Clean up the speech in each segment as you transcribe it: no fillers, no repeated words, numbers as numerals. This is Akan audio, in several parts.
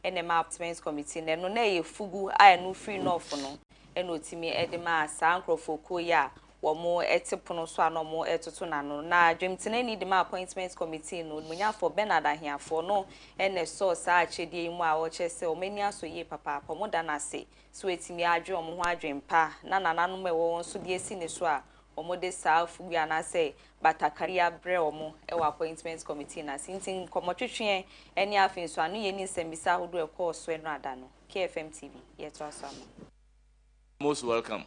enema appointments committee no na ye fugu a no free no for no eno timi edema sa nkrofoko ya womo etepono so anomo etoto na dwemtene ni dema appointments committee no munya for Bernard ahiafo no ene so sa achedie mu a wo chese o mani aso ye papa pomoda na se so etimi adwe omo ho adwempa na nananom ewo won so de esi ne so a omo de sa fugu ana se batakaria bre omo ewa appointments committee na sintin komotwetwe eni afin so anu ye ni sembisa hodo e ko so enu ada no KFM TV ye to aso am. Most welcome.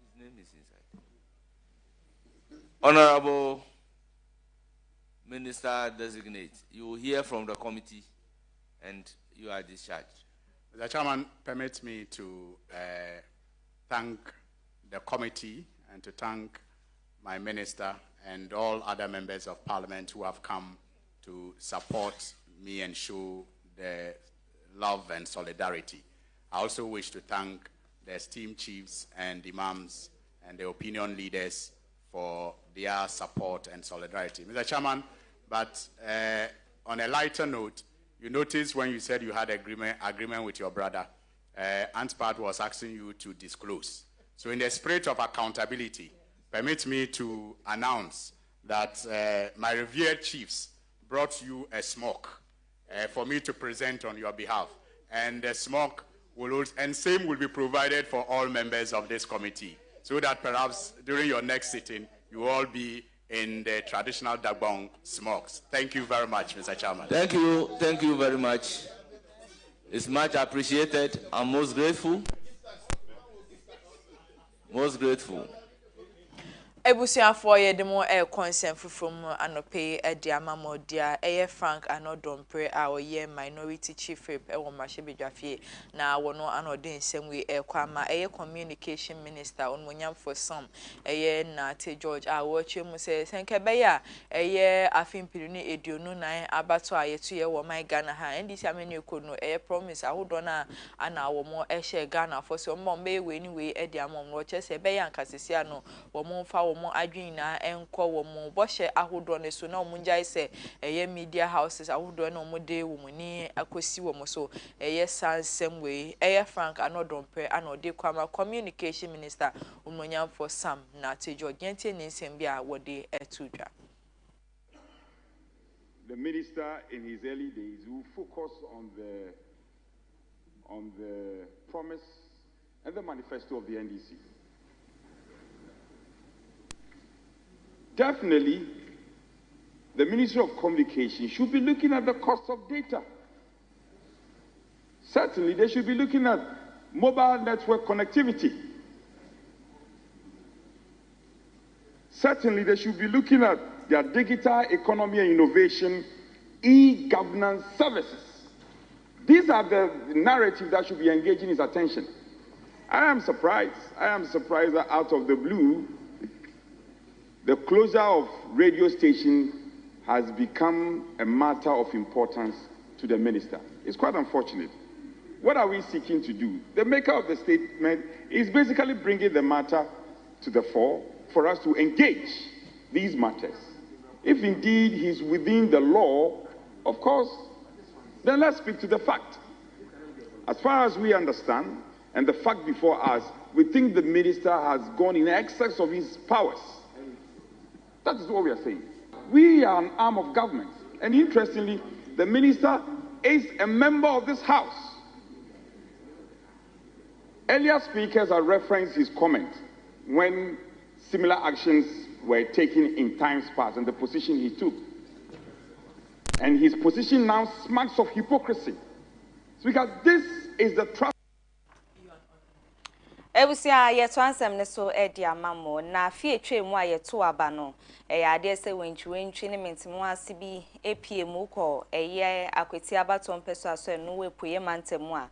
His name is inside. Honorable Minister Designate, you will hear from the committee and you are discharged. Mr. Chairman, permit me to thank the committee and to thank my minister and all other members of parliament who have come to support me and show the love and solidarity. I also wish to thank the esteemed chiefs and imams and the opinion leaders for their support and solidarity. Mr. Chairman, but on a lighter note, you noticed when you said you had agreement with your brother, Antpart was asking you to disclose. So in the spirit of accountability, permit me to announce that my revered chiefs brought you a smoke for me to present on your behalf. And the smoke will also, and same will be provided for all members of this committee, so that perhaps during your next sitting, you will all be in the traditional Dagbong smokes. Thank you very much, Mr. Chairman. Thank you very much. It's much appreciated. I'm most grateful. Most grateful. Ebusiafo ye demo consent from anope di amamodia Frank anodompre a oye minority chief whip e wo Sresrebidi na wono anodin semwe kwama communication minister onmonyam for some na te George a wo chemu se senkebeya afimpiri ni eduonu nan abato ayetu ye wo my Ghana ha ndisi ameni kono promise ahodo na ana wo mo ehye Ghana for so mo be we ni we di amom ro chese beya nkasisia no wo mo fa mo adwina enko wo mo bohye ahodo ne so na wo njai se media houses ahodo na wo de wo ni akosi wo mo so sansem we Frank anodompe anode kwama communication minister umonyam for some na tejo gentie ni nsembia wo de etudwa. The minister in his early days will focus on the promise and the manifesto of the NDC. Definitely, the Ministry of Communication should be looking at the cost of data. Certainly, they should be looking at mobile network connectivity. Certainly, they should be looking at their digital economy and innovation, e-governance services. These are the narratives that should be engaging his attention. I am surprised that out of the blue, the closure of radio station has become a matter of importance to the minister. It's quite unfortunate. What are we seeking to do? The maker of the statement is basically bringing the matter to the fore for us to engage these matters. If indeed he's within the law, of course, then let's speak to the fact. As far as we understand, and the fact before us, we think the minister has gone in excess of his powers. That is what we are saying. We are an arm of government. And interestingly, the minister is a member of this house. Earlier speakers have referenced his comment when similar actions were taken in times past and the position he took. And his position now smacks of hypocrisy. So because this is the trust. Ebusia yeto ansem ne so edi amamo na Afia twemu a yeto aba no ade se wenchwenchwe ne mentimo ase bi epiem ko akweti abato mpeso aso no wepoye mantemu a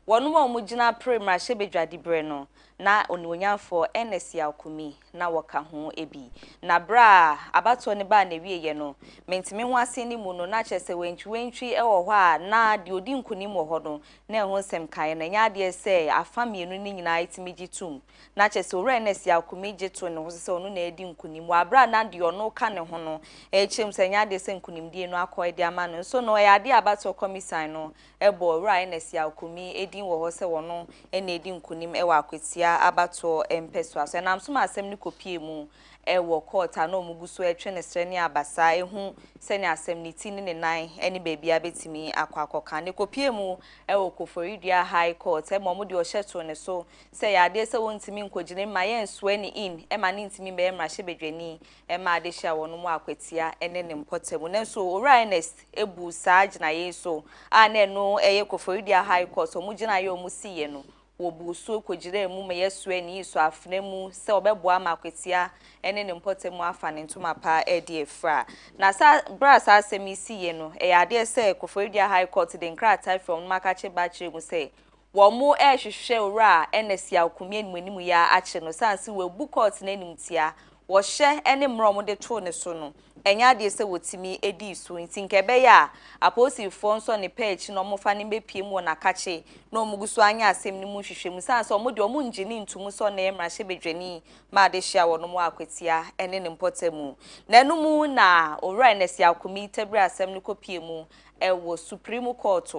wonu ma omugina Sresrebidi bre no na onwonyafo NS Yakumi na waka ho ebi na bra abato ne ba na wiye no mentime ho ase ni mu no na kyese wentwi ewo ho a na de odi nkunim wo ho no na ho nsem kan na nya de se afamienu ni nyina itimi gitum na kyese orenes ya komije to ne ho se onu na edi nkunim wa bra na de ono ka ne ho no echem se nya de se nkunim die no akọ de ama no so no ya de abato komisan no ebo orenes ya komi edin wo ho se wono ena edi nkunim ewa akwetia abato empeso aso na mso ma asem ni kopie mu ewo court na omuguso etwe ne sre ne abasa ehu se ne asem ni ti ne nan eni baabi abetimi akwakoka ne kopie mu ewo Koforidua High Court mo de ohyeto ne so se ya de se wontimi nkogine ma yen so ani in e ma ne ntimi be mra hyebedwani e ma de hya wono mu akwatia ene ne mpotemu ne so Orionest ebu saaj na yeso a ne no eye Koforidua High Court omugina ye omusiye no wobuso kogire mu me yeso ani so afnemu se obeboa makwetia ene ne mpotemu afa ne ntoma pa edi efra na sa bras asemisi ye no ade se Koforidua High Court de nkrata from makache bache mu se wo mu ehwehwe ora enesia okumie nimu ya ache no sanse we bu court na nimtia wo hye ene mro de to ne so no enya de se wotimi edi so nti nkebe ya aposifo nso ne page no mo fa ne bepie mu na kache no muguso anya asem ni mu hwehwe mu sanse omo de omo ngini ntum so na emra hye bedwani ma de hya wo no mu akwatia ene ne mpotemu na numu na ora enesia akumi tabri asem ne kopie mu ewo Supreme Court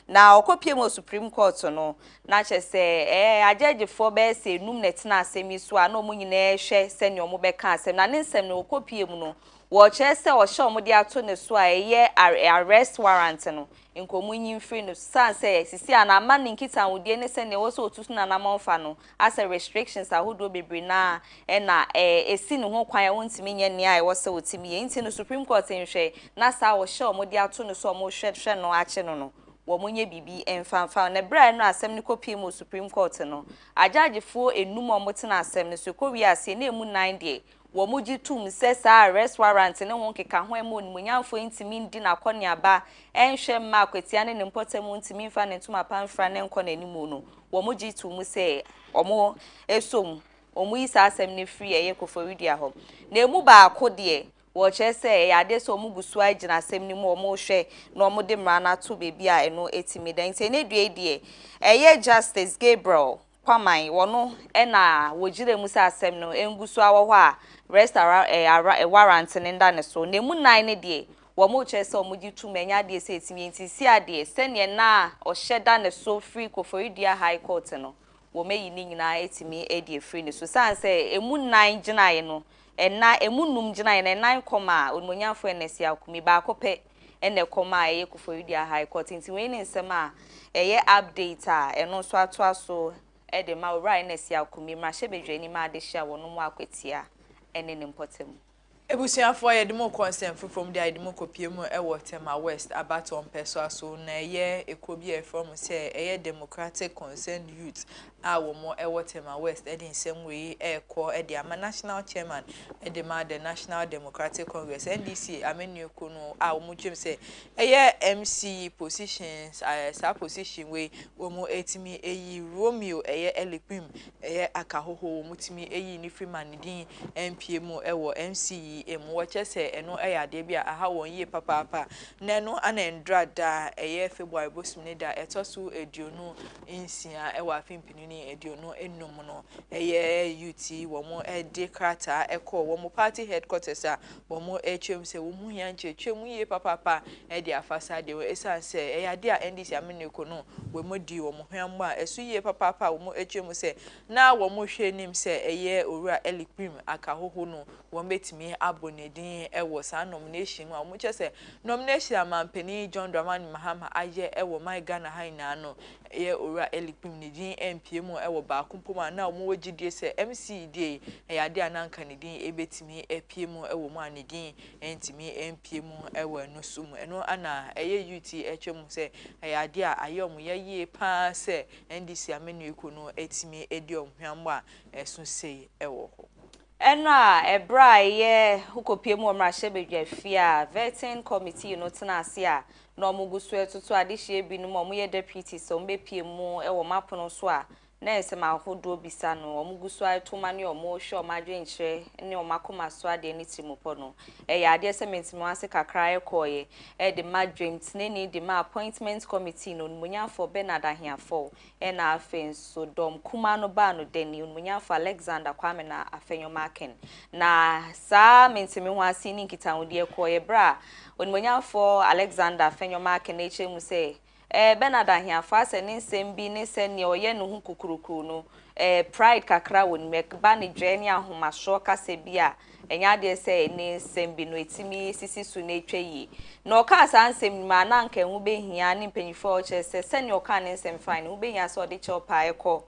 na okopie mo Supreme Court no na kyese agagefo be se num netina asemi so a no mo nyina hwe se ne omo be ka asem na ne nsem ne okopie mu no wo kyese o hye omo de ato ne so a eye arrest warrant no nkomu nyin free no sanse sisi ana ma ne nkita wodie ne se ne wo so otutu na na monfa no as restrictions ahodo bebre na na esi ne ho kwan wontimi nye ne a wo se wotimi nti no Supreme Court nhwe na sa wo hye omo de ato ne so omo hwehwe no ache no wo monye bibi emfanfa na bra no asem ne kopie mo Supreme Court no agagefo enum omo tena asem ne so kowi ase na emu 9 de wo muji tum se sa arrest warrant ne ho keka ho emu nimunyamfo ntimi ndi na kone aba enhwe ma akwatia ne mpotemu ntimi mfa ne ntuma panfra ne nkọ na nimu no wo muji tum se omo esom omo isa asem ne free eye Koforidua ho na emu ba akode wo chese ya de so mugusu agina asem ni mu omo hwe na omo de mra na to bebi a eno etimi dan nti ne due eye Justice Gabriel Kwaman wono na wogire mu sa asem no engusu awo ho a warrant ne nda ne so na emu 9 ne de wo mo chese omo di tu menya de se etimi nti si ade se ne na o hyeda ne so free Koforidua High Court no wo meyi ni nyina etimi edi free ne so sanse emu 9 gina ye no ena emunum gina ena 9 koma onmonyafo enesia akumi ba akopɛ ene koma eye Koforidua High Court nti we ne nsɛm a eye update a eno so ato aso de ma ora enesia akumi ma hye bedwani ma de hya wono mu akwatia ene ne mpɔtem ebusuafo ye demo consent from the demo kopie mu ewo Tema West abaton peso aso na ye ekobi e from say eye Democratic Concerned Youth a wo mo ewo Tema West e din sem we e ko e de ama national chairman e de ma the National Democratic Congress NDC amenu ko no a wo mo twem say eye MC positions sa position we wo mo etimi eyi Romeo eye Elepim eye akahoho wo mo timi eyi ni Freeman din MPM ewo MC emu chese eno eyade bia aha won ye papa na no anendra da eye February bosumne da etosu eduonu insia ewa afimpinini eduonu enum no eye UT wo mo ede krata eko wo mo party headquarters a wo mo echwem se wo mu ya nchechwem ye papa ede afasa de we esanse eyade a NDC ameneko no we mo di wo mo hwamma a esu ye papa wo mo echwem se na wo mo hwe nim se eye owura Elikrim akahoho no wo betimi abonedin ewo sa nomination wa mo chese nomination amampani John Dramani Mahama aye ewo my Ghana high na no eye owura Elikrim ni din MPM ewo ba kumpoma na mo wogidie se MCD eyade ananka ni din ebetimi EPM ewo mo anidin entimi MPM ewo no sum eno ana eye UT echwem se eyade a ayom ye pa se NDC amenu ekuno etimi ediom hwamba esu sei ewo ho Enra ebra ye ukopie mu omra hyebedwa Afia vetting committee no tena ase a na omugusu etutu adehye bi no mo ye deputy so mbepie mu ewo mapono so a na esema ahodo bisa no omuguso atoma ne omo hwe omadwenche ne omakoma so ade ne timopo no ya ade se mentimo ase kakra ekoye de madwem tineni de ma appointment committee no munyafo Bernard Ahiafo na afen so dom kuma no ba no deni munyafo Alexander Kwame na afenyomaken na sa mentimi ho ase ni nkitawode ekoye bra munyafo Alexander afenyomaken na echemu se Bernard Ahiafo ase ne nsem bi ne se ne oye no hu kukurukuru no pride kakra won mek ba ne dwene ahomaso kase bia enya de se ne nsem bi no etimi sisi su na etwayi na oka sa nsem ma na nka hu behia ne mpanyifo oche se ne oka ne nsem fine hu behia so de chopa ekọ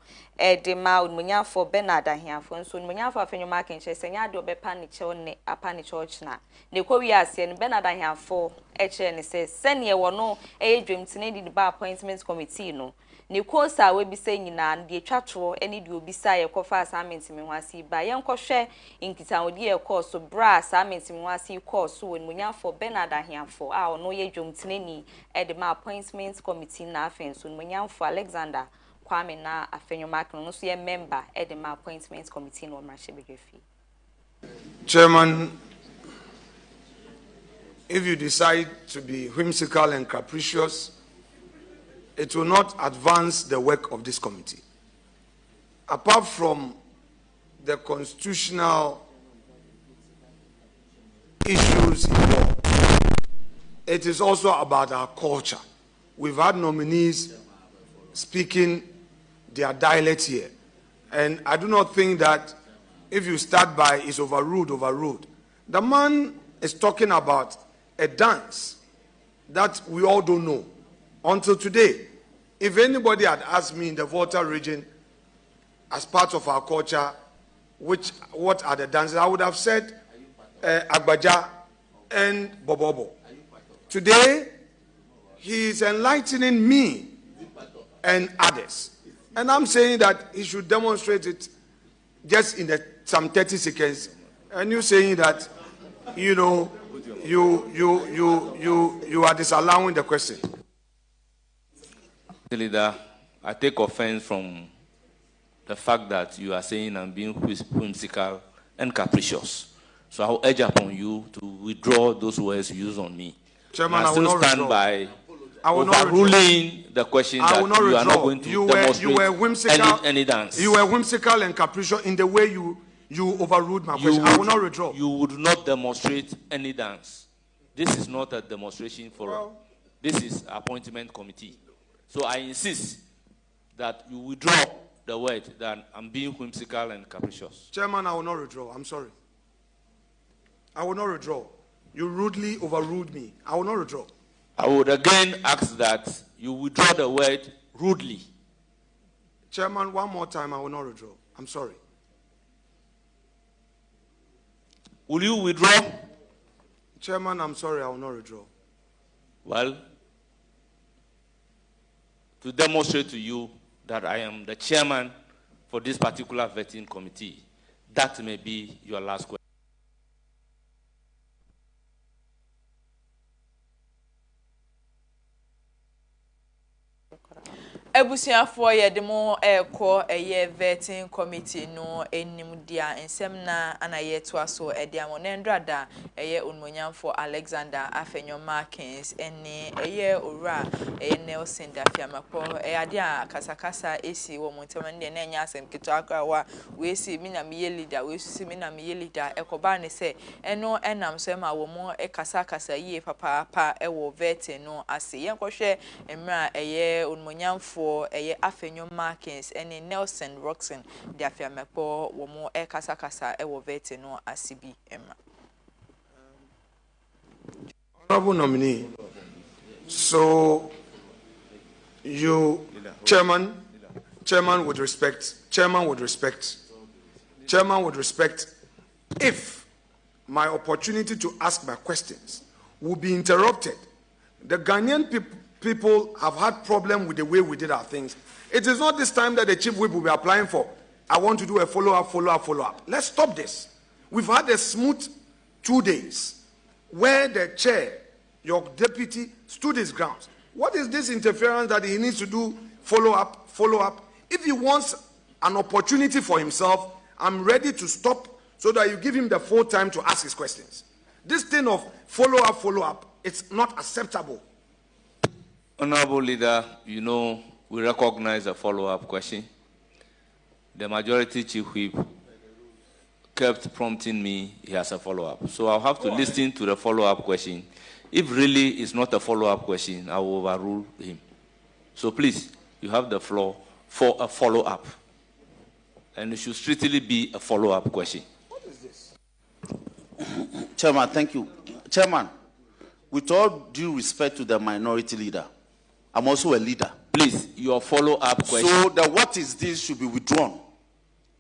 de ma onmunyafo Bernard Ahiafo nso onmunyafo afenyoma kenche se nya de obepa ne che ne apa ne church na ne kowi ase ne Bernard Ahiafo eche ne se ne wono dwemtine di ba appointment committee no ne kosa we bi se nyina de twatwo ene de obisa ye kofa assignment me ho ase ba ye nkohwe nkitawode ye course so bra assignment me ho ase course so onmunyafo Bernard Ahiafo a ono ye dwemtine ni de ma appointment committee na afen so onmunyafo Alexander Kwame na afenyoma no so ye member de ma appointment committee no Sresrebidi. Chairman, if you decide to be whimsical and capricious, it will not advance the work of this committee. Apart from the constitutional issues involved, it is also about our culture. We've had nominees speaking their dialect here. And I do not think that if you start by is overruled. The man is talking about a dance that we all don't know until today. If anybody had asked me in the Volta region, as part of our culture, what are the dances, I would have said Agbaja and Bobobo. Today, he is enlightening me and others. And I'm saying that he should demonstrate it just in some 30 seconds. And you saying that, you know, you are disallowing the question. Leader, I take offense from the fact that you are saying I'm being whimsical and capricious. So I will urge upon you to withdraw those words you use on me. Chairman, I still stand by overruling the question that you are not going to demonstrate any dance. You were whimsical and capricious in the way you overruled my question. I will not withdraw. You would not demonstrate any dance. This is not a demonstration forum. This is appointment committee. So I insist that you withdraw the word that I'm being whimsical and capricious. Chairman, I will not withdraw. I'm sorry. I will not withdraw. You rudely overruled me. I will not withdraw. I would again ask that you withdraw the word rudely. Chairman, one more time, I will not withdraw. I'm sorry. Will you withdraw? Chairman, I'm sorry, I will not withdraw. Well, to demonstrate to you that I am the chairman for this particular vetting committee, that may be your last question. Ebusiafo ye demo eko eye vetting committee no enim dia ensem na anaye to aso edia mo nendrada eye onmonyamfo Alexander Afenyoma Kings ene eye ora eye Nelson Afia makpo ade a kasakasa esi wo montema ne na nya asem kito akwa we si mi na me leader we si mi na me leader ekoba ne se eno enam so ma wo mo kasakasa yie papa ewo vetting no ase yenkohwe emra eye onmonyamfo eye Afenyoma Kings ene Nelson Roxon de Afia makpo wo mo kasakasa ewo vetting no asibi emra. Honorable nominee, so you, Chairman would respect, if my opportunity to ask my questions will be interrupted. The Ghanaian people have had problem with the way we did our things. It is not this time that the chief whip will be applying for. I want to do a follow-up. Let's stop this. We've had a smooth 2 days where the chair, your deputy, stood his grounds. What is this interference that he needs to do follow-up? If he wants an opportunity for himself, I'm ready to stop so that you give him the full time to ask his questions. This thing of follow-up, it's not acceptable. Honorable Leader, you know, we recognize a follow-up question. The majority chief whip kept prompting me, he has a follow-up. So I'll have to listen to the follow-up question. If really it's not a follow-up question, I will overrule him. So please, you have the floor for a follow-up. And it should strictly be a follow-up question. What is this? Chairman, thank you. Chairman, with all due respect to the minority leader, I'm also a leader. Please, your follow-up question. So the what is this should be withdrawn.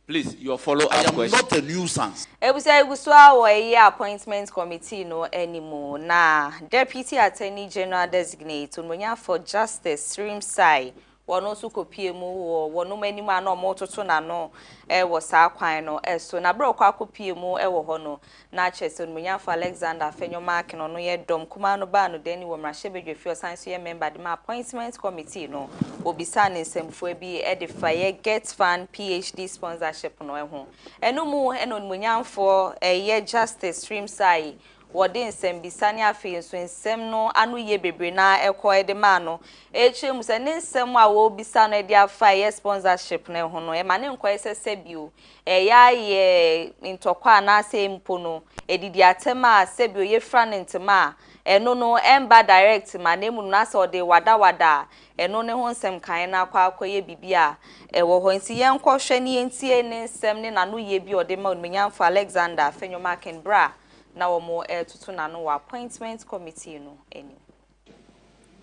Please, your follow-up I am question. not a nuisance. Fosuah or appointment committee no anymore. Na Deputy Attorney General designate Oduahoma for Justice Sresrebidi. One also copy mu one no many man no more to na no was our no so na bro copy mu hono na chest Oduahoma for Alexander Fenyo Mark no ye dom kuma no ba no deni wo Sresrebidi for science year member the appointment committee no obisa ne semfo bi edify get fan PhD sponsorship no ho eno mu Oduahoma for ye Justice Sresrebidi wordin sembisani Afia so nsem no anu ye bebre na ekọ edema no echem se ne nsem a wo bisa no de afa ye sponsorship na ho no e ma ne nkọ esese bio ya ye ntokwa na ase mpo no edidi atema sebio ye fra ne ntema eno no emba direct ma ne mu na se ode wada eno ne ho nsem kan na akọ ye bibia wo ho nsi ye nkọ hwe ne entie ne nsem ne nanu ye bi ode ma Oduahoma for Alexander Fenyo Mark bra now more to no appointment committee no any.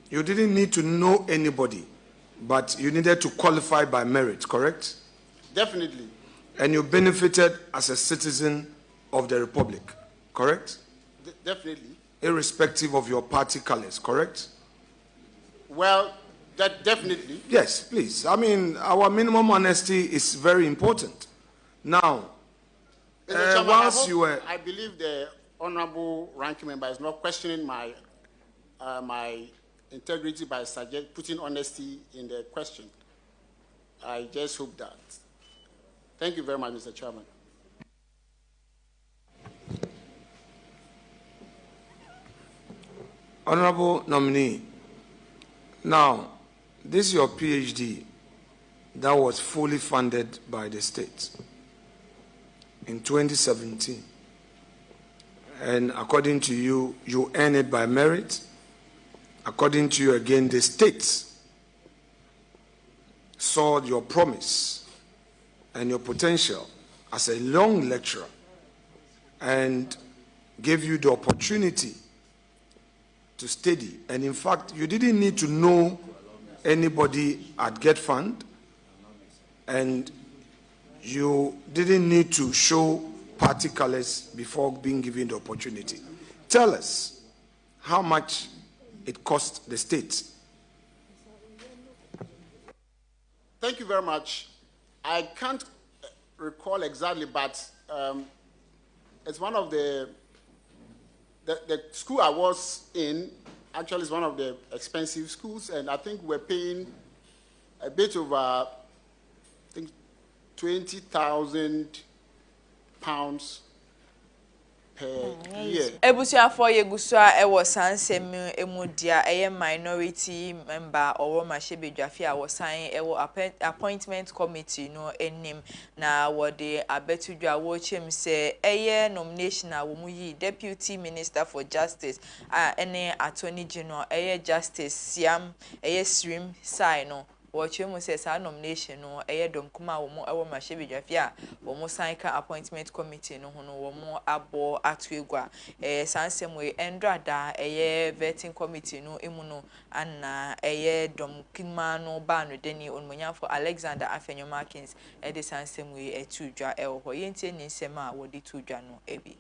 You didn't need to know anybody, but you needed to qualify by merit, correct? Definitely. And you benefited as a citizen of the Republic, correct? Definitely. Irrespective of your party colors, correct? Well, that definitely. Yes, please. I mean, our minimum honesty is very important. Now, whilst you were... I believe the honorable ranking member is not questioning my my integrity by putting honesty in the question. I just hope that. Thank you very much, Mr. Chairman. Honorable nominee, now, this is your PhD that was fully funded by the state in 2017. And according to you, you earn it by merit. According to you, again, the states saw your promise and your potential as a young lecturer and gave you the opportunity to study. And in fact, you didn't need to know anybody at Get Fund, and you didn't need to show party colors before being given the opportunity. Tell us how much it cost the state. Thank you very much. I can't recall exactly, but it's one of the school I was in actually is one of the expensive schools, and I think we're paying a bit over, I think, £20,000 per year. Ebusuafo yegusua ewo sansem emudia eye minority member Oduahoma Afia was sign ewo appointment committee no enim na wode abetudwa wo chem se eye nomination a wo muyi deputy minister for justice ene attorney general eye justice Siam eye Sresrebidi no Watching says our nomination no dom kuma wo Oduahoma Afia wo sign ka appointment committee no hono wo abo atwegwa sansem we endrada vetting committee no emu no anna dom kuma no ba no deni Oduahoma for Alexander Fenyo Mark de sansem we etudwa ho yentie ni nsem a wo de tudwa no ebi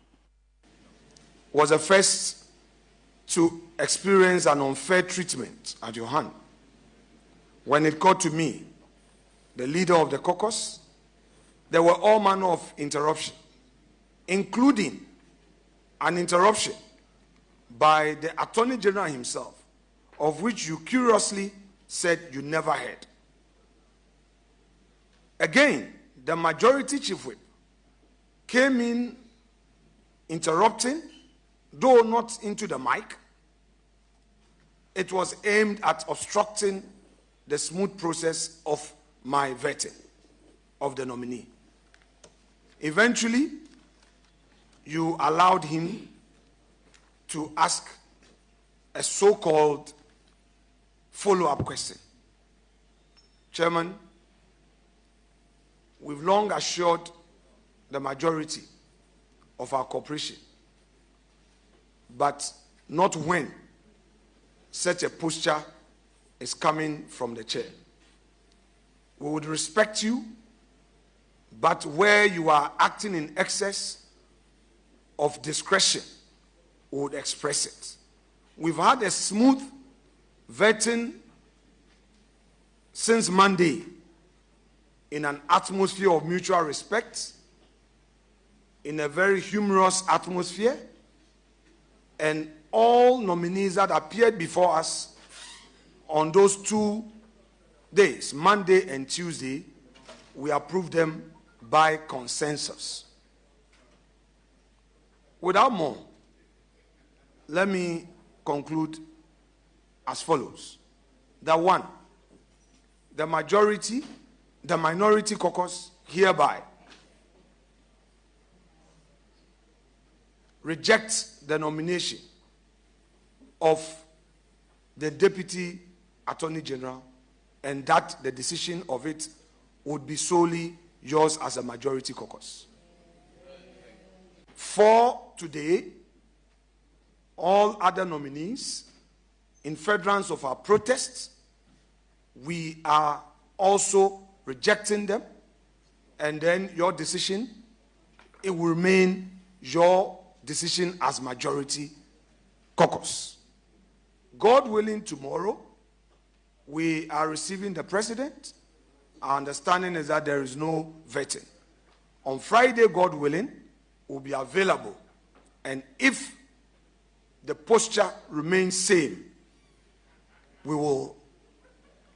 Was the first to experience an unfair treatment at your hand. When it got to me, the leader of the caucus, there were all manner of interruption, including an interruption by the Attorney General himself, of which you curiously said you never heard. Again, the majority chief whip came in interrupting, though not into the mic. It was aimed at obstructing the smooth process of my vetting of the nominee. Eventually, you allowed him to ask a so-called follow-up question. Chairman, we've long assured the majority of our cooperation, but not when such a posture is coming from the chair. We would respect you, but where you are acting in excess of discretion, we would express it. We've had a smooth vetting since Monday in an atmosphere of mutual respect, in a very humorous atmosphere, and all nominees that appeared before us on those 2 days, Monday and Tuesday, we approved them by consensus. Without more, let me conclude as follows. The one, the minority caucus hereby rejects the nomination of the Deputy Attorney General, and that the decision of it would be solely yours as a majority caucus. For today, all other nominees, in furtherance of our protests, we are also rejecting them, and then your decision, it will remain your decision as majority caucus. God willing, tomorrow, we are receiving the president. Our understanding is that there is no vetting. On Friday, God willing, we'll be available. And if the posture remains same, we will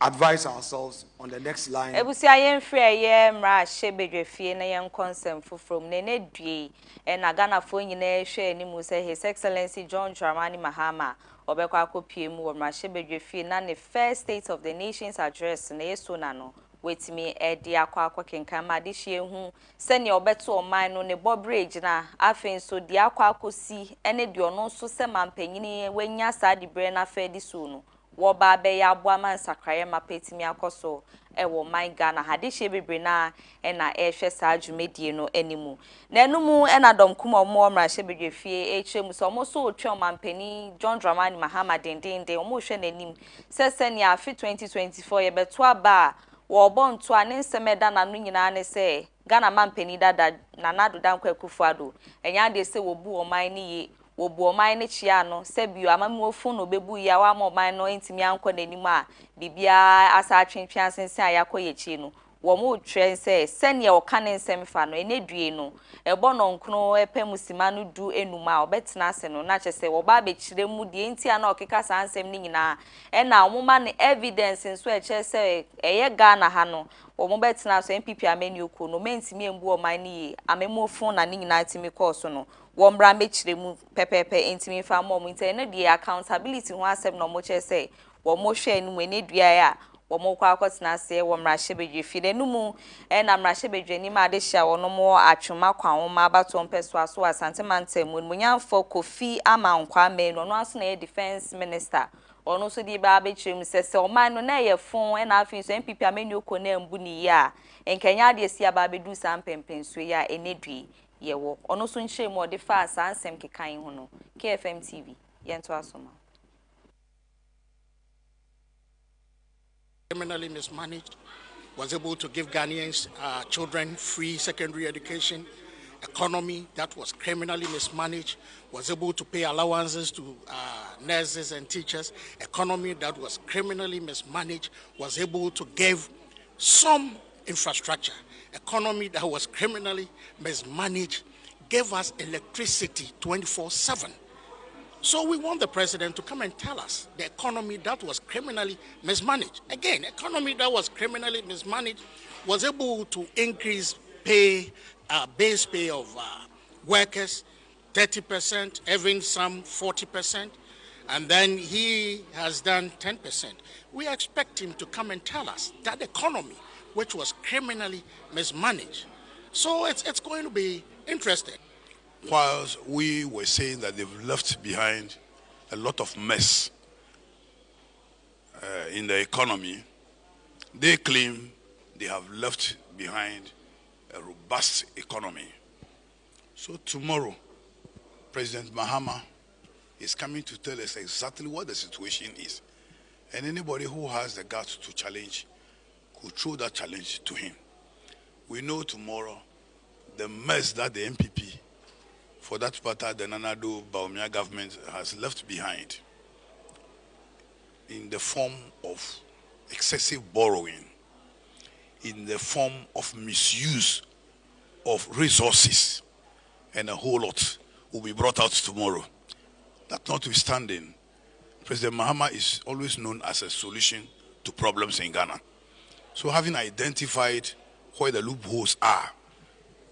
advise ourselves on the next line. Ebusia yen free ye mra Sresrebidi fie na yen consent from nene due and Ghana fo nyina hwe animu say His Excellency John Dramani Mahama obekwa akopie mu mra Sresrebidi fie na ne first State of the Nations address na yeso na no wetimi edi akwa kenkan ma de hie hu se ne obeto oman no ne bobridge na afen so di akwa akosi ene de ono so se mampanyini wanya sa di bre na fa di so no wo ba be ya boa man sakraye mapetimi akoso ewo man Ghana hade Sresrebidi na ena ehwe sa adwumedie no animu na enumu ena domkuma omo mra Sresrebidi fie ehwemu so omo so otwe omampani John Dramani Mahama dendende omo hwe nanim se ne afi 2024 ye beto aba wo bonto ane nsemeda na no nyina ne se Ghana mampani dada na nado dankwa kufuado enya de se wo bu oman ni ye wo bu oman ne chia no se bio amamuofu no bebu ya wa oman no entimi anko nanim a bibia asa atwentwe asense ayakoye chi no wo mo twen se ne o ka ne nsem fa no enedue no ebo no nkno epemusima no du enuma obetena ase no na chese wo ba be chire mu de entia na okeka sa nsem ni nyina e na omuma ne evidence nso e chese eye Ghana ha no wo mo betena so MPP ameni oku no mentimi embu oman ni amemuofu na ni nyina timi course no wo mbra mechire mu pepepe entimi fa mo internet de accountability ho asem no mo chese wo mo hwe enu enedua ya wo mo kwa akotena se wo mra Sresrebidi fie numu na mra Sresrebidi ni ma de hia wo no mo atwoma kwan ma abato mpeso aso asante mantemu munyamfo Kofi Amankwa me no aso na defense minister ono so di ba be chirem se oman no na ye fon na afin so MPP ameni oko na mbu ni ya enkanya de sia ba be du sam pempenso ya enedui ye wo ono so nhye mo de fa sansem kekan ho no KFM TV yento asoma. Criminally mismanaged, was able to give Ghanaians children free secondary education. Economy that was criminally mismanaged, was able to pay allowances to nurses and teachers. Economy that was criminally mismanaged, was able to give some infrastructure. Economy that was criminally mismanaged gave us electricity 24/7. So we want the president to come and tell us the economy that was criminally mismanaged. Again, economy that was criminally mismanaged was able to increase pay, base pay of workers 30%, even some 40%, and then he has done 10%. We expect him to come and tell us that economy, which was criminally mismanaged. So it's going to be interesting. Whilst we were saying that they've left behind a lot of mess in the economy, they claim they have left behind a robust economy. So tomorrow, President Mahama is coming to tell us exactly what the situation is. And anybody who has the guts to challenge could throw that challenge to him. We know tomorrow the mess that the MPP, for that matter, the Nanado Baumia government has left behind in the form of excessive borrowing, in the form of misuse of resources, and a whole lot will be brought out tomorrow. That notwithstanding, President Mahama is always known as a solution to problems in Ghana. So having identified where the loopholes are,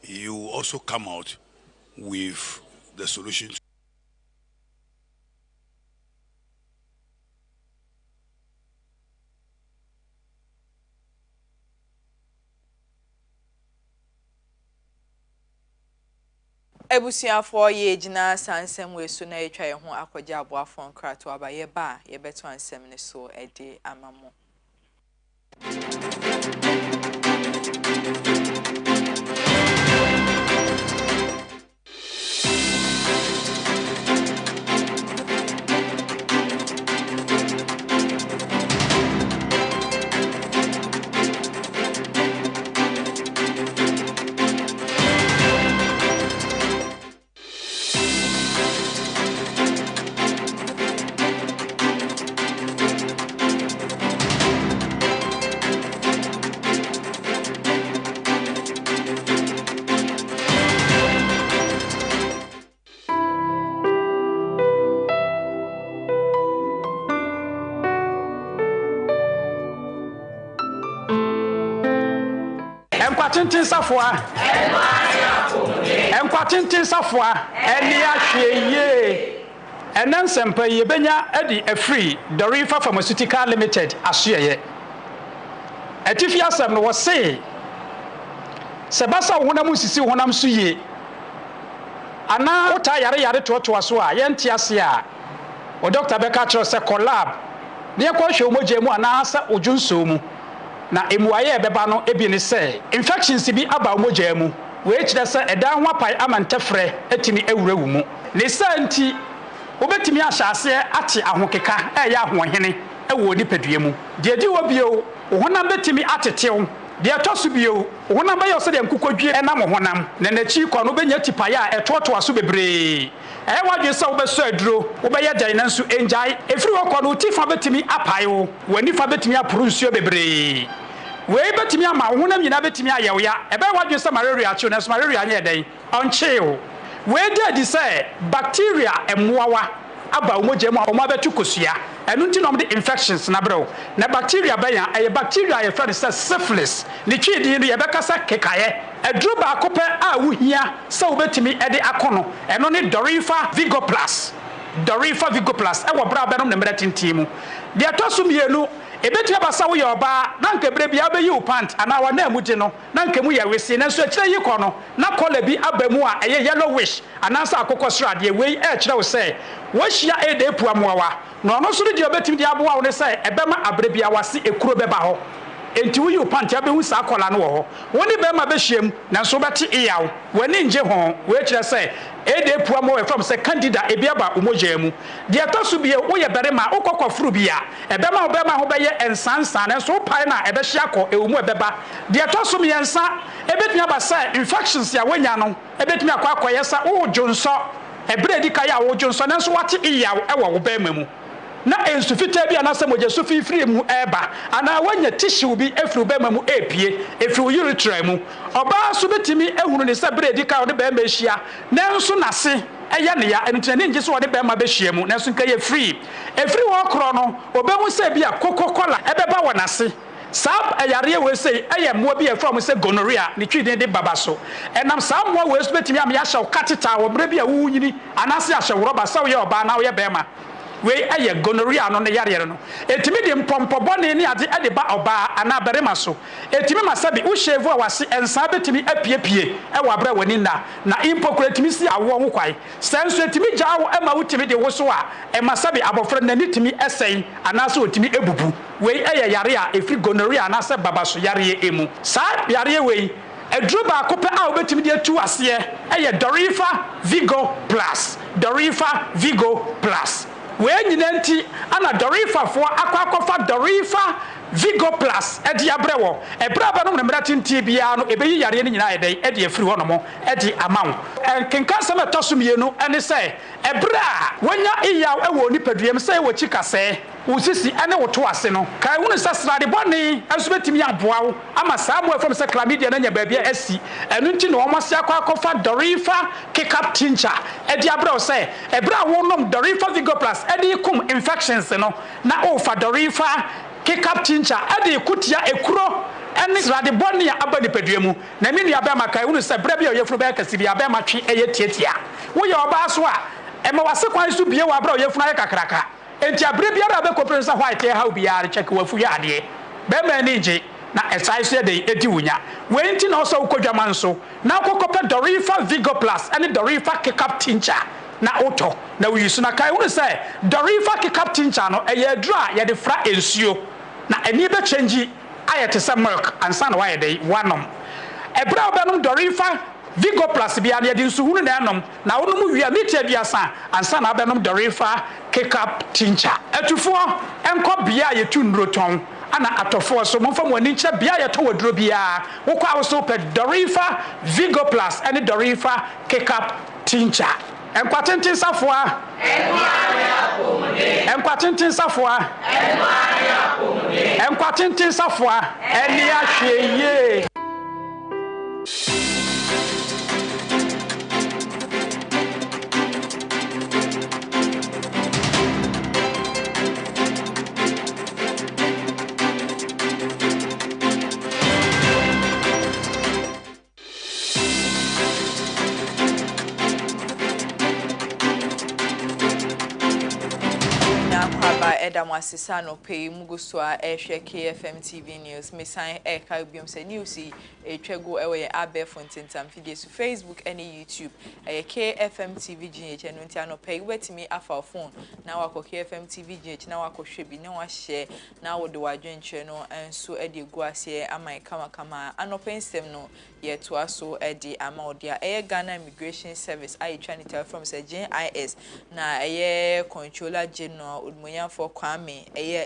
you will also come out with the solution. Ebusiafo ye gina sansem we so na etwa ye ho akogya aboafo nkrato abaye ba ye beto ansem ne so ede amamo. Enkwatintin safwa eni ahweye enansempa yebenya edi afri the River Pharmaceutical Limited asoye atifi asem no wose sebasa honam sisi honam suye ana ota yare toto aso a yente ase a o doctor beka chiro se collab ne ko hwe omoje mu ana asa ojunso mu na emuaye beba no ebi ne se infections bi aba omoja mu we kire se edan ho apai amantefre etimi ewurawu mu ne santi obetimi ahyase ate ahokeka eya ahohene ewo nipadua mu de di wo bio honam betimi atetew de atoso bio honam ba yose de nkukodwie enam honam na nachi kwa no benya tipaya etoto aso bebre wadwe se wo beso aduro wo be ye dan nanso enjai efiri wo kwa no tifa betimi apai wo wani fa betimi apuru nsuo bebre we betimi ama honam nyina betimi ayewya ebe wadwe se malaria acho na malaria anya den oncheo we dey say bacteria emmoawa aba omoje mu omo abetu kosua enu nti nom de infections na brew na bacteria baya eye bacteria ye friend say syphilis ni twidi no ye bekasa kekaye aduru ba akope a wuhia se obetimi ede akono eno ne Dorifa Vigo Plus e wo bra benom ne mretintimu de atoso mienu ebeti abasa wo ye oba na nkebere bia be yi u pant ana wa na amuje no na nkemu ye wesi na so akire yi kɔ no na kola bi abamu a eye yellowish ana sa akokɔ srade we akire wo sɛ wo hia ede puamoawa na ono so de obetimi de aboa wo ne sɛ ebema abre bia wase ekuro beba hɔ enti wo yi u pant abehu sa kola no wo hɔ woni be ma be hiem na so beti iyaw wani nje ho we akire sɛ ede puamoawa from sɛ candida ebiaba umoja mu de atoso bia wo ye bere ma ukokɔ furu bia ebema obema ho be ye ensansan na so pai na ebe hia kɔ ewumu ebeba de atoso miensa ebetumi abasa infections ya wanya no ebetumi akɔ yesa wo jonso ebre di kai a wo jonso na so wate iyaw ewo wo ba mamu na ensufita bia na sɛ moje so fifiri mu eba ana wanya tissue bi efiri ba mamu epie efiri urethra mu oba so betimi ehunu ne sɛ bre di kai wo de ba ma hia na nso nase ɛyɛ ne ya ɛntene nje so wɔde bɛma bɛhyia mu na so nka yɛ free efiri wɔ korɔ no obɛhu sɛ bia kokokola ɛbɛba wɔ nase saa ayare we say ɛyɛ mmoa bi ɛfra mo sɛ gonorrhea ne twiden de baba so ɛnam saa mmoa we so betimi am ya hyɛw kateta wɔ mmerɛ bi a wo nyini anase ahyɛw rɔba sɛ woyɛ ɔbaa na woyɛ bɛma we ɛyɛ gonorrhea no ne yare no etimi de mpompobɔne ne ade ɛde ba ɔbaa ana barima so etimi masabi wo shevu a wase ensa betimi apiepie ɛwɔ abra wani na impokura etimi si awo ho kwai senso etimi gyawo ɛma wotimi de wo so a ɛmasabi abofra nani timi ɛsɛn ana so otimi ebubu we ɛyɛ yare a efiri gonorrhea na sɛ baba so yare emu saa yare we eduru ba ko pe a obetimi de atu aseɛ ɛyɛ Dorifa Vigo Plus we nyinanti ana Dorifa fo akwakofa Dorifa Vigo Plus edi abrewo ebra ba no mmerɛ tinti bia no ebeyi yare ne nyina yɛdɛ edi afiri hɔ no mo edi amaw kenka sɛ mɛtɔsomienu ɛne sɛ ebra wonya iyaw ɛwɔ nipaduam sɛ wɔ chikasɛ usisi ene woto ase no kai wonu sɛ srade bɔne ɛso betimi aboawo ama saa mo afam sɛ chlamydia na nya baabia asi ɛno nti na wɔn ase akwakofa Dorifa kick-up tincture edi abrewo sɛ ebra wonom Dorifa Vigo Plus edi kum infections no na ofa Dorifa kick-up tincture edi kutia ekuro ene srade bɔne aba nipaduamu na me nua ba makai wonu sɛ bra bia oyefuro ba kasi bia ba matwe eye tietia wo yɛ ɔba so a ɛma wase kwan so bie wa bra oyefuro ayɛ kakraka enti abre biara be koprensa white how biara check wafu ya ade be ma ni nje na esai so de edi wunya we enti na so kodwaman so na kokopa Dorifa Vigo Plus and Dorifa kick-up tincture na auto na we use na kai wonu say Dorifa kick-up tincture no eye dra ye de fra ensuo na eni be change ayete say milk ansa na why de wanom ebra obenom Dorifa Vigo Plus bia na yedi nsuhunu na enom na wonom wia metia biasa ansa na abenom Dorifa kick-up tincture atufo enko bia yetu nroton ana atofo so momfa mo ani nkyɛ bia yeto waduro bia wokɔ awoso pe Dorifa Vigo Plus and Dorifa kick-up tincture enkwatenten safoa enkwatenten safoa enkwatenten safoa eni ahweye Edam asisa no pay muguswa ehwe KFM TV News mesan eka biom se news etwago ewe abe fontentam video so Facebook and YouTube KFM TV GH no ntia no pay wetimi afa phone na wako KFM TV GH na wako hwebi na wa share na wo de wadwenche no enso ede gu ase amai kama anopensem no yeto aso ede amaodia Ghana Immigration Service try to tell from say JIS na controller general Oduahoma Kwame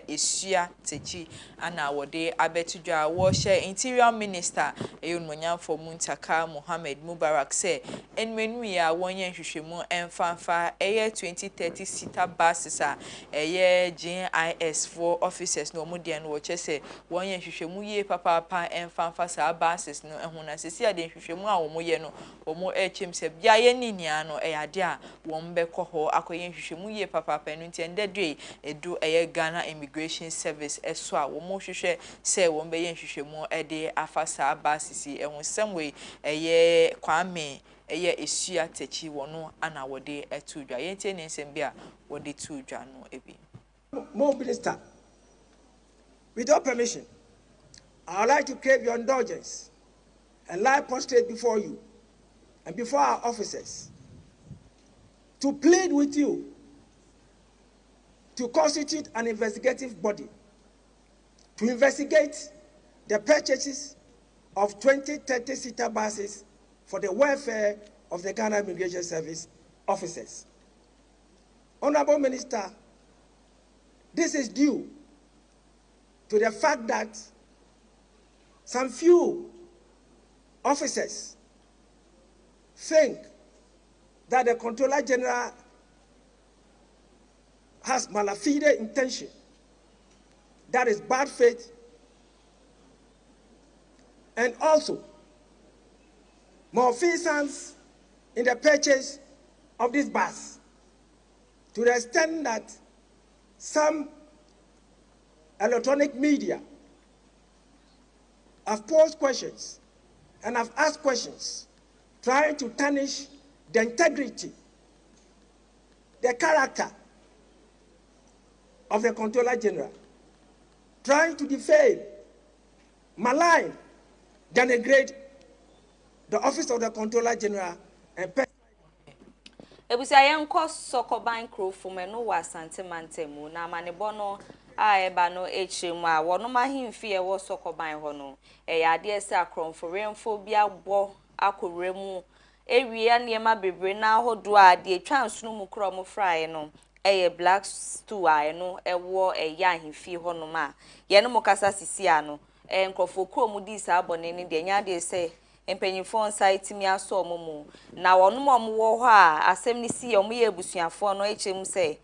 Esua Techi ana wode abetudwa wo share interior minister Oduahoma Muntaka Mohammed Mubarak say enmenu ya wonye hwehwemu emfanfa 2030 seater buses a JIS for officers no modern wo chese wonye hwehwemu ye papa emfanfa sa buses no ehuna sesi ade hwehwemu a wo moye no wo mo echem se bia ye ninia no ade a wo mbekọ ho akoye hwehwemu ye papa no ntendedwe edu Ghana Immigration Service eso a wo mo hwehwe se wo mbeye hwehwemu ede afasa basisi ehun semwe Kwame Esua Techi wono ana wode etudwa yentie ne nsem bia wode tudwa no ebi More Minister, with your permission, I would like to crave your indulgence and lie prostrate before you and before our officers to plead with you to constitute an investigative body to investigate the purchases of 2030 seater buses for the welfare of the Ghana Immigration Service officers. Honorable Minister, this is due to the fact that some few officers think that the Controller General has malafide intention, that is bad faith, and also malfeasance in the purchase of this bus, to the extent that some electronic media have posed questions and have asked questions, trying to tarnish the integrity, the character of the Controller General, trying to defame, malign, denigrate the office of the Controller General and Ebusia yenko sokoban krofo no wasante mantemu na manebono a eba no echemu a wono mahimfi e wo sokoban ho no yade ese akronforemfo bia bo akoremu ewie niema bebre na hodo a de twansunu mu kromo frae no black stew a no ewo ya ahimfi ho no ma ye no mokasa sisi ano nkrofo kromu di sa abone ne de nya de ese empenyifo site mi aso omumu na wonom omwo ho a asem ni si omuye ebusuafo no echemu se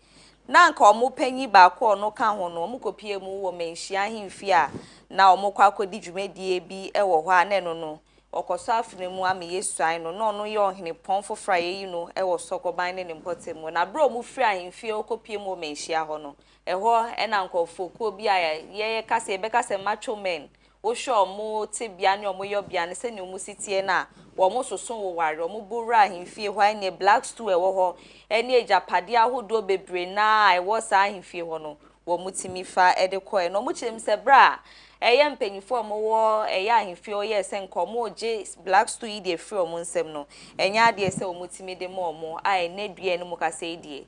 na nka omu panyi ba ko no ka ho no omu kopie mu wo menhia ahimfi a na omu kwa kodi dwumadie bi ewo ho a ne no okoso afne mu ame yesuan no ye ohene ponfo fraye yi no ewo sokoban ne mpotemu na bro mu fri ahimfi okopie mu menhia ho no eho na nkofo ko bi a ye kase ebe kase macho men wo sho mo te bia ne omo yo bia ne se ne omu sitie na wo mo soso wo ware omo bora ahimfie hwa ne black stew ewo ho ene ejapade ahodo bebre na ewo sa ahimfie ho no wo mutimi fa ede ko no mo chim se bra eye mpanyifo mo wo eye ahimfie o ye se nko mo je black stew yi de free omo nsem no enya de se omutimi de mo omo a ene due ne mo ka se die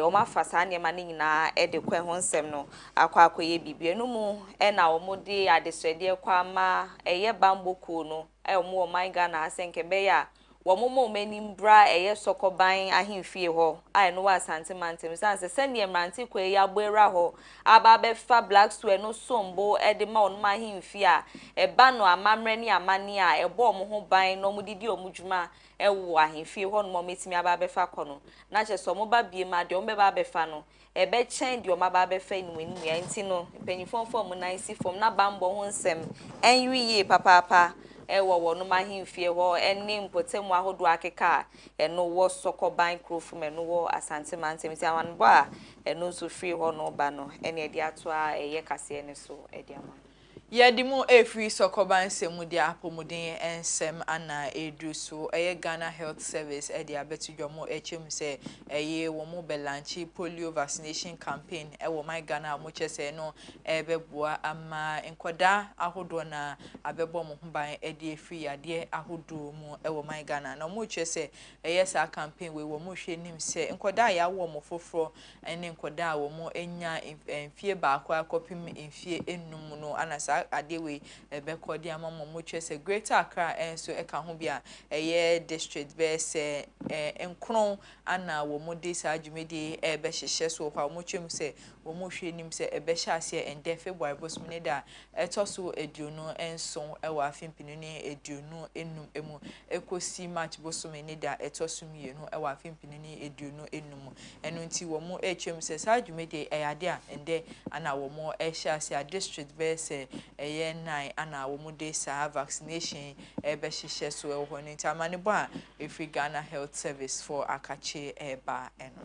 oma fasa ne ma nyina ede kwa ho nsem no akwa akoye bibie no mu na omode adesrede kwa ma eye bamboku no omo omaiga na asenke be ya womomo menimbra eye sokoban ahimfie ho no wasante mantem sanse sene mranti kwa ya gbera ho aba be fa black stew no sombo ede ma on ma ahimfie a eba no amamre ni amani a ebo omo ho ban no mudidi omudwuma ewo ahimfie ho no metimi aba be fa kono na che so mo ba bie ma de o me ba be fa no ebe chen de o ma ba be fa ni wenu ya nti no penifomfo mo nan si fom na bambo ho nsem enwiye papa ewo wono mahimfie ho enne mpotemu ahodo akeka eno wo sokoban krofum eno wo asante mantem ti awan bo a eno so free ho no ba no ene edi ato a eye kase ene so edi ama Yadimu free sokoban semudi apomuden ensem ana edu so Ghana Health Service edi abetu dwomo echem se wo mo belanchi polio vaccination campaign wo my Ghana mo chese no beboa ama enkoda ahodo na abebo mo ban edi free ade ahodo mu wo my Ghana na mo chese sa campaign we wo mo hwe nim se enkoda ya wo mo foforo ene enkoda wo mo enya mfie ba akwa kopim mfie enum no anasa adewe bekodi amamo mo chese Greater Accra enso eka ho bia district be se Nkrumah ana wo mo de sa adwumedi be hyehye so kwa mo twem se wo mo hwe nim se be hye ase ende February bosmene da etoso eduonu enso wa afimpinu ni eduonu enum emu ekosi March bosmene da etoso mienu wa afimpinu ni eduonu enum enu nti wo mo twem se sa adwumedi ade a ende ana wo mo hye ase district be se nine ana wo mo de sa vaccination be hyehye so ho ni tamane bo a efri Ghana Health Service for akache eba eno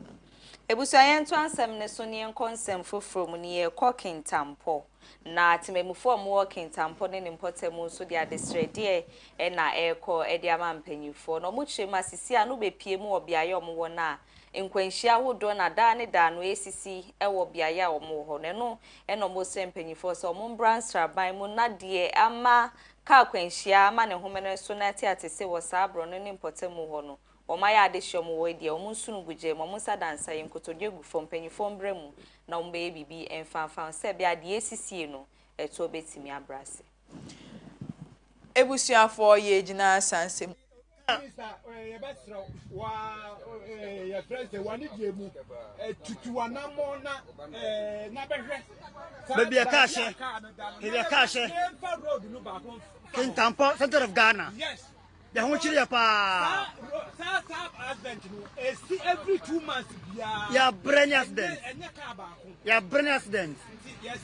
ebusuayen to ansem ne so ne konsem foforo mu ne cooking tampo na tememufo mo working tampo ne impotemu so dia desrede na eko edi ama mpanyifo no mo chema sisi anu be pie mu obiaye omo wona nkwanhia hodo na da ne da no esisi ewo biaye omo ho ne no eno mo se mpanyifo so mo branstra ban mu na de ama ka kwanhia ama ne homene so na ti atese wo sabro no ne impotemu ho no omaya adehyo mo we de omunsunu guje mo musa dansa yenkotodwe gu fom panyifo mbremu na ombe bibi enfanfan se bia de esisi no eto betimi abrase ebusuafo ye gina sanse Kintampo, center of Ghana. Yes. The Honchiri pa. Every 2 months. Yeah, brain accident. Yeah, brain accident. Yes,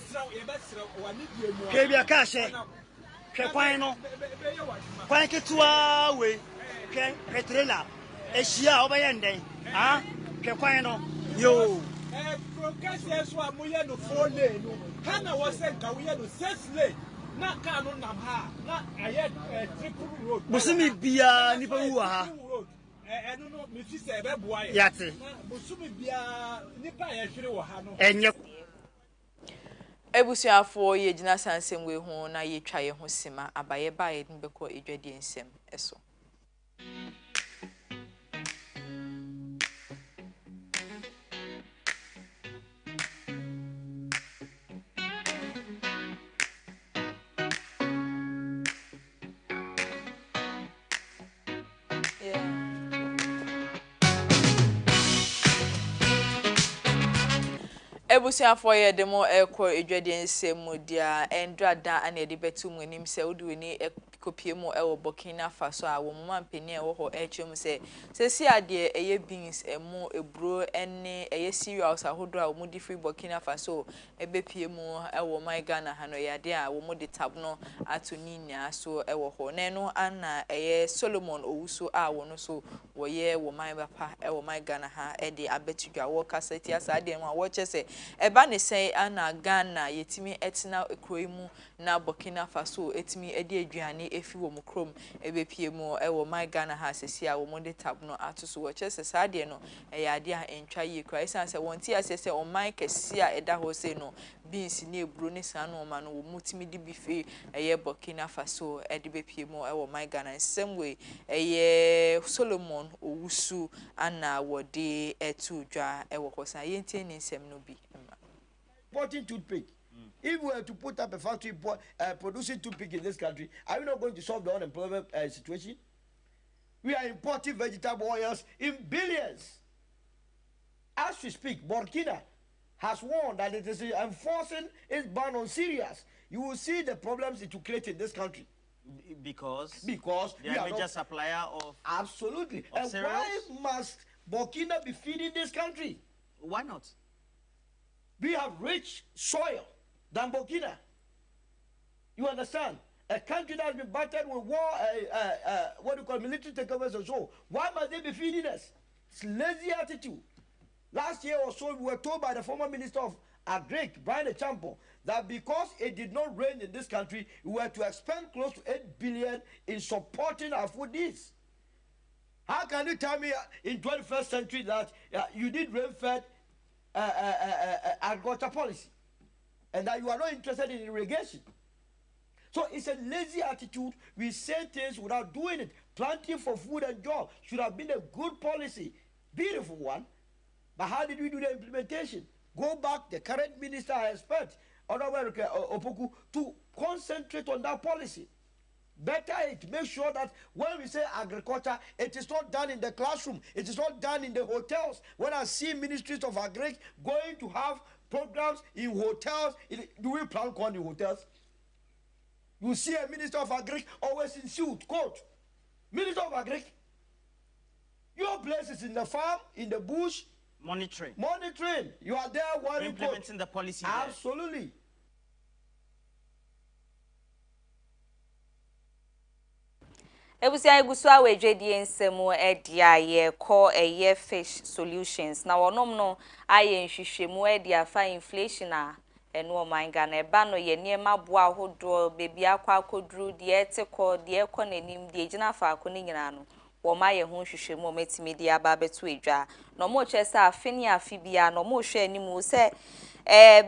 Kebia Kashe. Kepano. Quite 2 hours. Petrella. Eshia obayende. Ah, kekwan no. Yo. Progressive so amuye no 4 lane no. Hana was say ka we no 6 lane. Na car no nam ha. Na aye triple road. Busumi bia nipa wu ha. Eno no me fi say be boa ye. Yate. Busumi bia nipa ye hwere wo ha no. Enye Ebusuafo ye gina sansem we ho na ye twa ye ho sima abaye ba ye nbekọ edwade nsem eso. Ebusuafo ye demo ekọ edwade nsem dia endrada ana de betu mu anim se oduni kopiemu ewo Burkina Faso a wo mama mpeni ewo ho echum se si ade eye beans emu ebro ene eye cereals ahodo a wo di free Burkina Faso ebepiemu ewo my Ghana hano yade a wo de tab no ato ninya so ewo ho na no ana eye Solomon Owusu a wo no so wo ye wo my papa ewo my Ghana ha e de abetudwa wo kaseti asade mu a wo chese eba ne sei ana Ghana yetimi etina ekroimu na Burkina Faso etimi edi aduane efi wo mukrom ebepie mu ewo my Ghana ha sesi a wo de tab no atoso wo chese sade no eyade a entwa yi kra isanse wonti asese o my kesi a eda ho sei no beans ne ebro ne san no ma no wo mutimi di bife eye Burkina Faso edi bepie mu ewo my Ghana same way eye Solomon Owusu ana wo de etudwa ewo kosa yentie ne nsem no bi importing toothpick. If we were to put up a factory producing toothpick in this country, are we not going to solve the unemployment situation? We are importing vegetable oils in billions. As we speak, Burkina has warned that it is enforcing its ban on cereals. You will see the problems it will create in this country. Because they are a major supplier of absolutely. Of and cereals? Why must Burkina be feeding this country? Why not? We have rich soil than Burkina. You understand? A country that has been battered with war, what do you call military takeovers and so. Why must they be feeding us? It's lazy attitude. Last year or so, we were told by the former Minister of Agric, Brian Echampo, that because it did not rain in this country, we were to expend close to 8 billion in supporting our food needs. How can you tell me in 21st century that you did rain-fed agriculture policy and that you are not interested in irrigation? So it's a lazy attitude. We say things without doing it. Planting for food and job should have been a good policy, beautiful one. But how did we do the implementation? Go back, the current minister, I expect, Opoku, to concentrate on that policy. Better it, make sure that when we say agriculture, it is not done in the classroom, it is not done in the hotels. When I see ministries of agric going to have programs in hotels, do we plan corn in hotels? You see a minister of agric always in suit, coat. Minister of agric, your place is in the farm, in the bush. Monitoring. You are there wearing implementing the policy. Absolutely. Ebusia egusu awedwedie nsemu edia ye ko eye fish solutions na wonom no aye nhwehwemu edia fa inflation a eno omanga na eba no ye niema boa hodo bebi akwa akoduru de etiko de ekọ nanim de gina fa akọ ni nyina no wo ma ye ho nhwehwemu o metimi de aba beto edwa no mo chese afini afibia no mo hwe animu se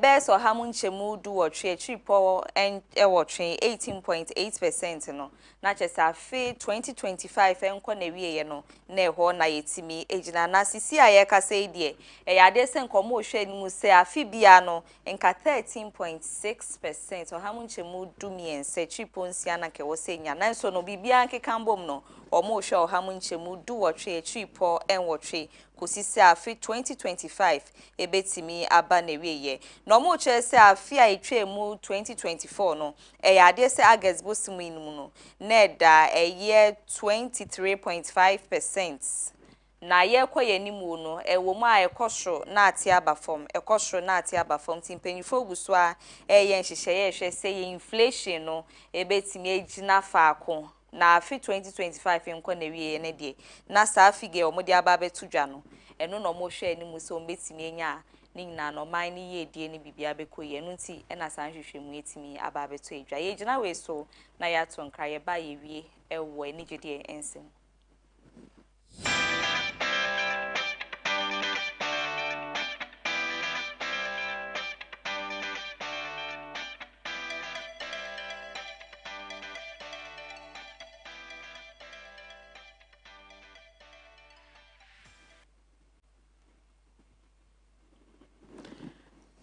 beso hamu nchemu du wotwe tripo en wotwe 18.8% no na chese afi 2025 enko na wiye no na eho na yetimi ejina na sisi aye kase die yade se nkomo hwe animu se afi bia no nka 13.6% hamu nchemu du miense tripo nsia na ke wo se nya na so no bibia nkekambom no omo hwe hamu nchemu du wotwe tripo en wotwe kosisi afi 2025 ebetimi aba na wiye no mo chese afi a etwemu 2024 no yade se ages bosimu inum no neda eye 23.5% na ye koye nimu no ewo mu a ekosho na ati abafom ekosho na ati abafom timpenifo gusua ye nhihye ye hwe se ye inflation no ebetimi ejina faako na afi 2025 enko na wie ne de na saa figure omode aba betu dwa no eno no mo hwe ani mu so mbetimi enya ni nyina no man ni ye die ni bibia bekoye no nti ena san hwehwe mu etimi aba betu edwa ye gina we so na ya to nkra ye ba ye wie ewo ani gede ensem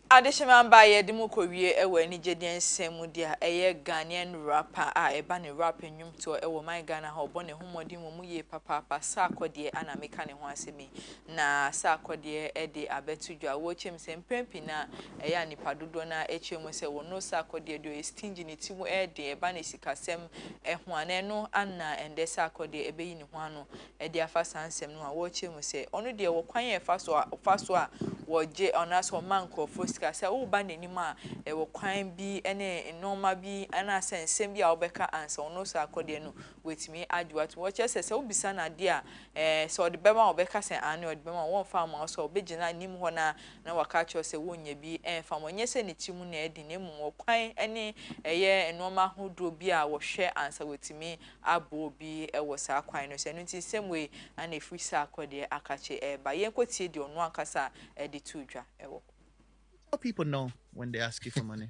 Additional by Edimu Korea, any Jedian Semudia, a Ghanaian rapper, a banny rapper, num to a my Ghana, how bonny homodim muye papa, Sako dear, and a mechanic once me. Na Sako dear, Eddie, I bet to you, watch him same Pempina, a yani Padudona, HM say, well, no Sako dear, do a stingy Timu air, dear, Banny Sikasem, a Juaneno, Anna, and the Sako dear, a being Juano, a dear fast answer, no, watch him say, only dear, what quiet Fosuah, what J on us or manco for. Say oh ba n'anima e wo kwan bi ene normal bi ana sensem bi a obeka answer no so akode no wetimi adwa to watch say obisa na de a so de bema obeka say ane de bema won fa ma so obegina nim ho na waka cho say wonya bi fa mo nye say ne timu na edi ne mu wo kwan ene eye normal hodo bi a wo hwe answer wetimi abo bi e wo sa kwan no say no nti same way ana free sa akode akache ba yenkotie de ono ankasa de tudwa ewo. How people know when they ask you for money?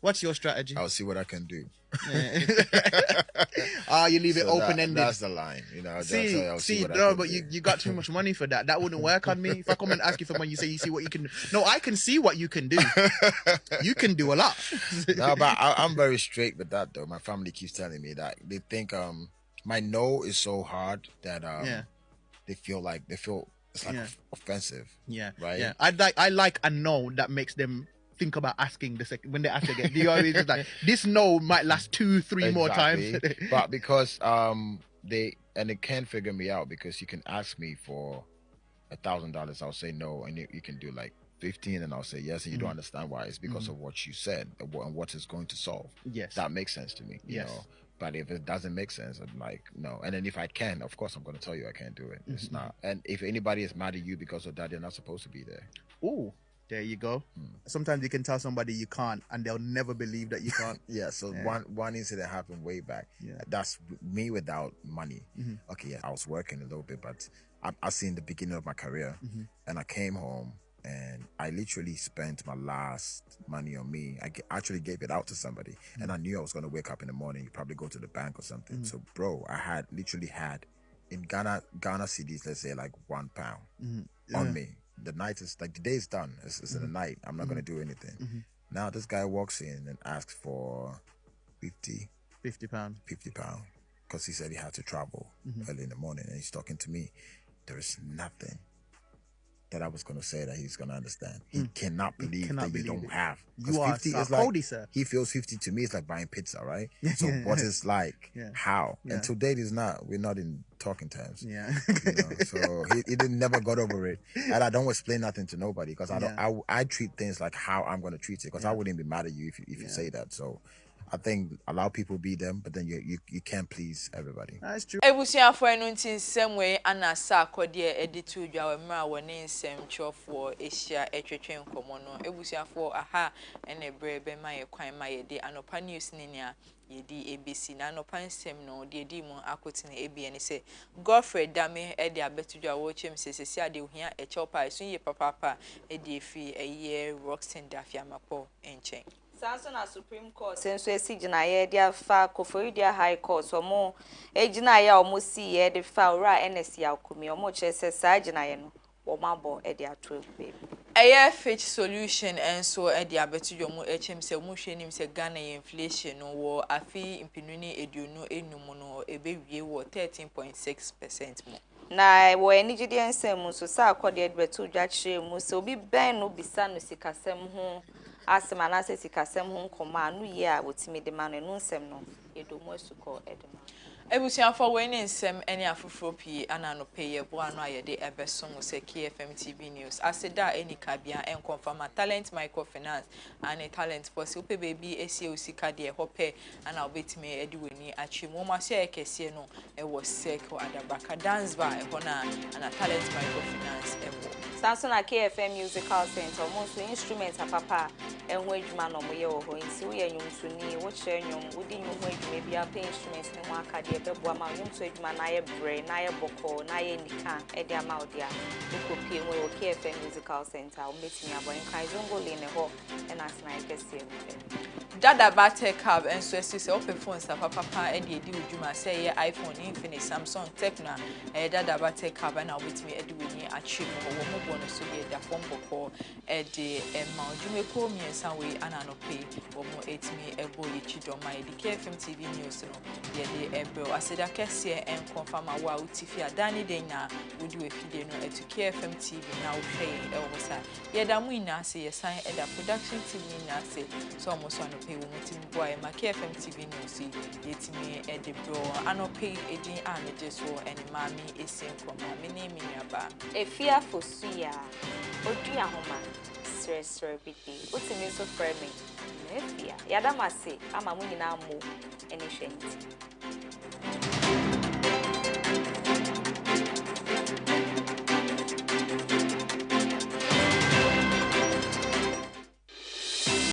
What's your strategy? I'll see what I can do. You leave it open-ended. That's the line, you know. See, no, but you got too much money for that. That wouldn't work on me. If I come and ask you for money, you say you see what you can do. No, I can see what you can do. You can do a lot. No, but I'm very straight with that, though. My family keeps telling me that they think my no is so hard that they feel it's like offensive. Yeah. Right. Yeah. I like a no that makes them think about asking the second when they ask again. Do you always just like this no might last 2-3 more times? But because they can't figure me out because you can ask me for $1,000, I'll say no, and you can do like 15 and I'll say yes, and you don't understand why. It's because of what you said and what it's going to solve. Yes. That makes sense to me. You know. But if it doesn't make sense, I'm like, no. And then if I can, of course, I'm going to tell you I can't do it. It's not. And if anybody is mad at you because of that, they're not supposed to be there. Oh, there you go. Sometimes you can tell somebody you can't, and they'll never believe that you can't. So one incident happened way back. That's me without money. Okay, I was working a little bit, but I seen the beginning of my career, and I came home. And I literally spent my last money on me. I actually gave it out to somebody. And I knew I was going to wake up in the morning, probably go to the bank or something. So, bro, I literally had, in Ghana cedis, let's say like £1 on me. The night is, like the day is done. It's in the night. I'm not going to do anything. Now this guy walks in and asks for £50. £50. Because he said he had to travel early in the morning. And he's talking to me. There is nothing that I was going to say that he's going to understand. He cannot believe that you don't have. You are 50 is like, sir. He feels 50 to me is like buying pizza, right? So what is like, how? And to date we're not in talking terms. You know? So he never got over it. And I don't explain nothing to nobody because I treat things like how I'm going to treat it because I wouldn't be mad at you if you say that. So I think allow people be them, but then you can't please everybody. That's true. Ebusia for enunti same way ana sa akode editu dwa mra woni nsem chofo Asia etwetwe nkomo no ebusia for aha ene brebe ma ye kwan ma ye de anopa news ni nia ye di ABC na anopa nsem no de di mu akotine ebie ni se Godfrey Dame e de abetu dwa wo chem sesesi ade ohia e chopa esun ye papa e de fi eye Roxton Afia mapo enchen Sansona Supreme Court senso esi gina ye dia fa Koforidua High Court omo gina ya omo si ye de fa ora NS ya komi omo chese sa gina ye no wo mabo e de ato be eye fetch solution enso e de abetujo mu echem se mu hwenim se Ghana inflation no wo afi impinuni eduonu enum no ebe wie wo 13.6% mo na wo enigide ensem so sa akode betu dwa kire mu se obi ben no bisa no sikasem ho asema na se sikasem ho nkoma anu ye a wotimi de ma no nsem no edomo suko edema Ebusia for winning sem any afufro pii ana no pay ye bo ano ayede ebesom se KFM TV News. Aseda any kabia en confirm talent microfinance and a talent for super baby esi osika de hope and obetime ediweni achi mo ma se ekese no e was sek or adabaka dance bar e hona and a talent microfinance e wo. Samson a KFM Musical Center almost instruments a papa and wage man or moye or hoinsi we are young to knee, watch young, would you wage maybe a pay instruments in one card, Bebwama, young to man, Naya brain, Naya boko, Naya nika, Edia Maudia, who could pay more KFM Musical Center, or meet me about in Kaizongo Lane, and as I can see. Dada bate cab and so as open phones a papa and ye do Juma say iPhone, Infinite, Samsung, Tecna, Dada bate cab and I'll with me Edwin achieve or bonus to get the phone boko Eddie Mount Jumeko me and some way and no pay or more 8 me a boy chidon my KFM TV News. Ye de Ebro. I said I can see and confirm a wow Tifia Danny Dana would do a video no to KFM TV now pay Elsa. Ye damina say a sign at the production TV Nasi so almost on pay woman boy my KFM TV News yet me at the bro I no pay a din just war and Maame is Nkrumah my name Afia Fosuah Oduahoma Sresrebidi Utimi so frame Afia Yadamase ama mu nyina mo eni hwenti